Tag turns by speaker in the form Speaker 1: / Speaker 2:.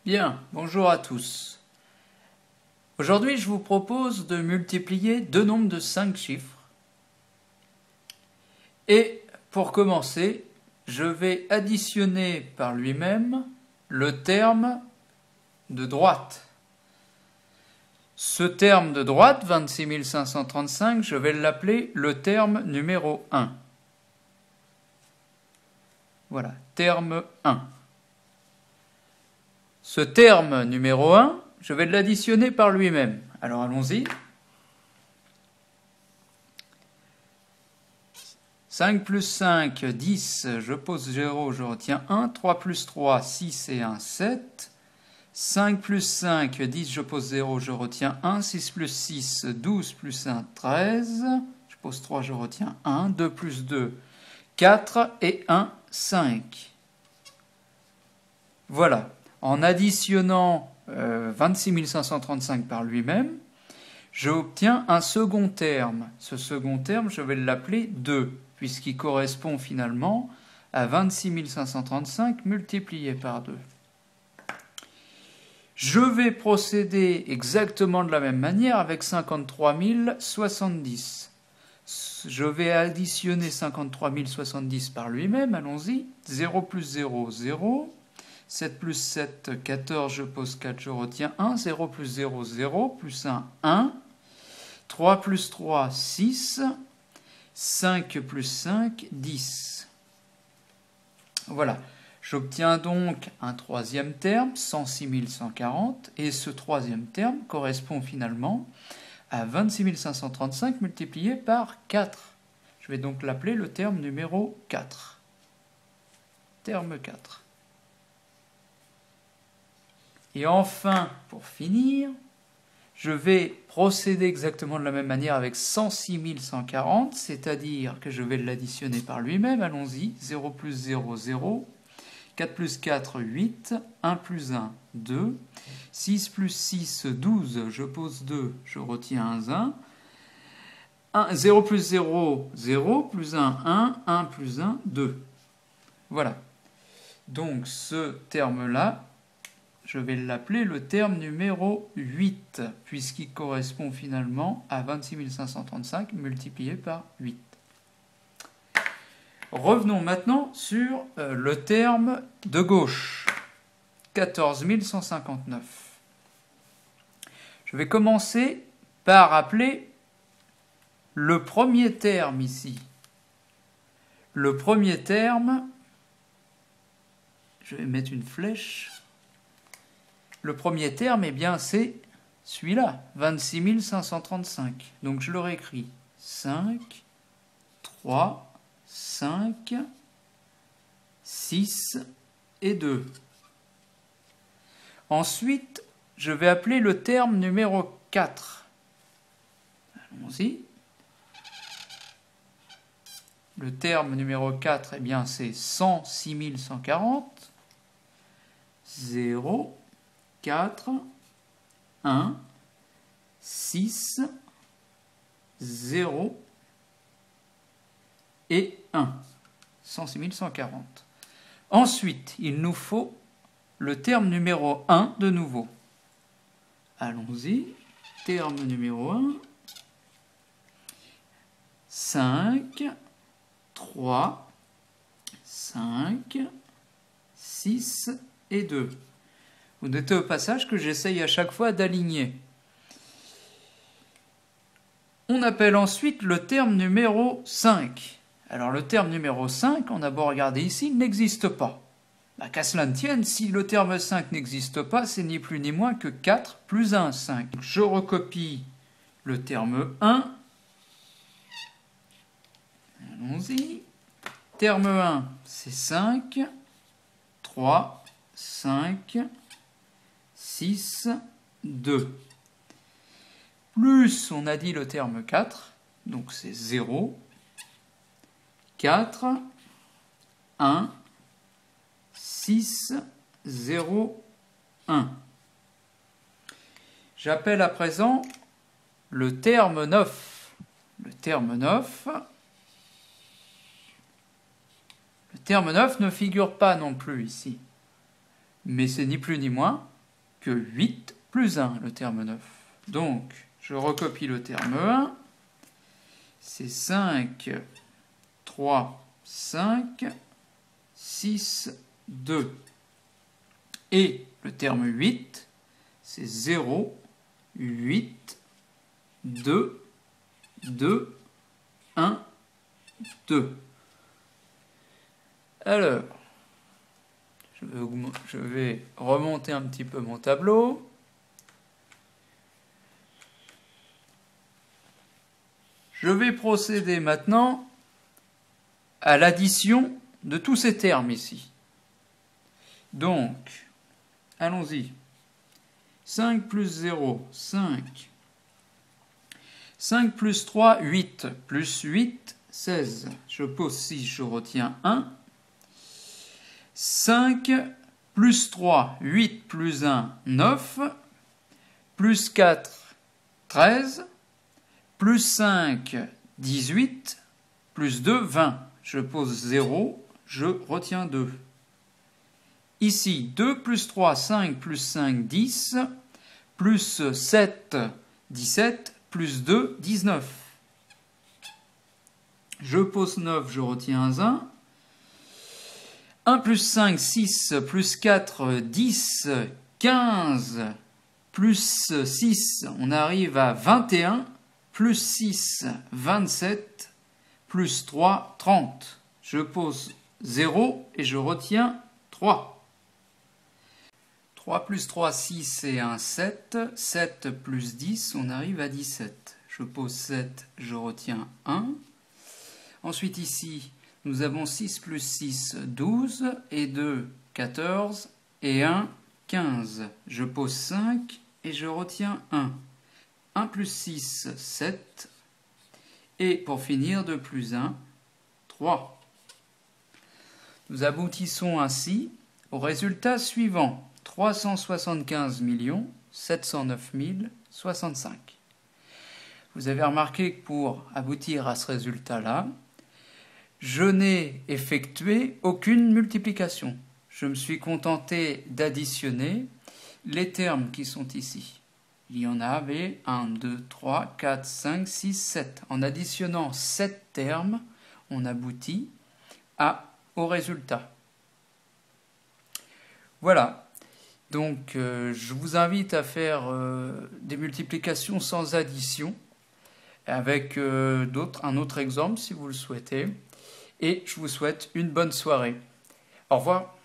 Speaker 1: Bien, bonjour à tous. Aujourd'hui, je vous propose de multiplier deux nombres de 5 chiffres. Et pour commencer, je vais additionner par lui-même le terme de droite. Ce terme de droite, 26 535, je vais l'appeler le terme numéro 1. Voilà, terme 1. Ce terme numéro 1, je vais l'additionner par lui-même. Alors allons-y. 5 plus 5, 10, je pose 0, je retiens 1. 3 plus 3, 6 et 1, 7. 5 plus 5, 10, je pose 0, je retiens 1. 6 plus 6, 12 plus 1, 13. Je pose 3, je retiens 1. 2 plus 2, 4 et 1, 5. Voilà. En additionnant 26 535 par lui-même, j'obtiens un second terme. Ce second terme, je vais l'appeler 2, puisqu'il correspond finalement à 26 535 multiplié par 2. Je vais procéder exactement de la même manière avec 53 070. Je vais additionner 53 070 par lui-même, allons-y. 0 plus 0, 0. 7 plus 7, 14, je pose 4, je retiens 1. 0 plus 0, 0. Plus 1, 1. 3 plus 3, 6. 5 plus 5, 10. Voilà. J'obtiens donc un troisième terme, 106 140, et ce troisième terme correspond finalement à 26 535 multiplié par 4. Je vais donc l'appeler le terme numéro 4. Terme 4. Et enfin, pour finir, je vais procéder exactement de la même manière avec 106 140, c'est-à-dire que je vais l'additionner par lui-même. Allons-y. 0 plus 0, 0. 4 plus 4, 8. 1 plus 1, 2. 6 plus 6, 12. Je pose 2, je retiens 1. 0 plus 0, 0. Plus 1, 1. 1 plus 1, 2. Voilà. Donc ce terme-là, je vais l'appeler le terme numéro 8, puisqu'il correspond finalement à 26 535 multiplié par 8. Revenons maintenant sur le terme de gauche, 14 159. Je vais commencer par appeler le premier terme ici. Le premier terme, je vais mettre une flèche. Le premier terme, eh bien, c'est celui-là, 26 535. Donc je le réécris. 5, 3, 5, 6 et 2. Ensuite, je vais appeler le terme numéro 4. Allons-y. Le terme numéro 4, eh bien, c'est 106 140. 0, 4, 1, 6, 0 et 1. 106 140. Ensuite, il nous faut le terme numéro 1 de nouveau. Allons-y. Terme numéro 1. 5, 3, 5, 6 et 2. Vous notez au passage que j'essaye à chaque fois d'aligner. On appelle ensuite le terme numéro 5. Alors le terme numéro 5, on a beau regarder ici, il n'existe pas. Qu'à cela ne tienne, si le terme 5 n'existe pas, c'est ni plus ni moins que 4 plus 1, 5. Je recopie le terme 1. Allons-y. Terme 1, c'est 5, 3, 5, 6, 2. Plus, on a dit le terme 4, donc c'est 0, 4, 1, 6, 0, 1. J'appelle à présent le terme 9. Le terme 9. Le terme 9 ne figure pas non plus ici. Mais c'est ni plus ni moins que 8 plus 1, le terme 9. Donc, je recopie le terme 1. C'est 5, 3, 5, 6, 2. Et le terme 8, c'est 0, 8, 2, 2, 1, 2. Alors, je vais remonter un petit peu mon tableau. Je vais procéder maintenant à l'addition de tous ces termes ici. Donc, allons-y. 5 plus 0, 5. 5 plus 3, 8. Plus 8, 16. Je pose 6, je retiens 1. 5 plus 3, 8 plus 1, 9. Plus 4, 13. Plus 5, 18. Plus 2, 20. Je pose 0, je retiens 2. Ici, 2 plus 3, 5 plus 5, 10. Plus 7, 17. Plus 2, 19. Je pose 9, je retiens 1. 1 plus 5, 6. Plus 4, 10. 15. Plus 6, on arrive à 21. Plus 6, 27. Plus 3, 30. Je pose 0 et je retiens 3. 3 plus 3, 6 et 1, 7. 7 plus 10, on arrive à 17. Je pose 7, je retiens 1. Ensuite ici, nous avons 6 plus 6, 12. Et 2, 14. Et 1, 15. Je pose 5 et je retiens 1. 1 plus 6, 7. Et pour finir, 2 plus 1, 3. Nous aboutissons ainsi au résultat suivant. 375 709 065. Vous avez remarqué que pour aboutir à ce résultat-là, je n'ai effectué aucune multiplication. Je me suis contenté d'additionner les termes qui sont ici. Il y en avait 1, 2, 3, 4, 5, 6, 7. En additionnant 7 termes, on aboutit au résultat. Voilà. Donc, je vous invite à faire des multiplications sans addition, avec un autre exemple si vous le souhaitez. Et je vous souhaite une bonne soirée. Au revoir.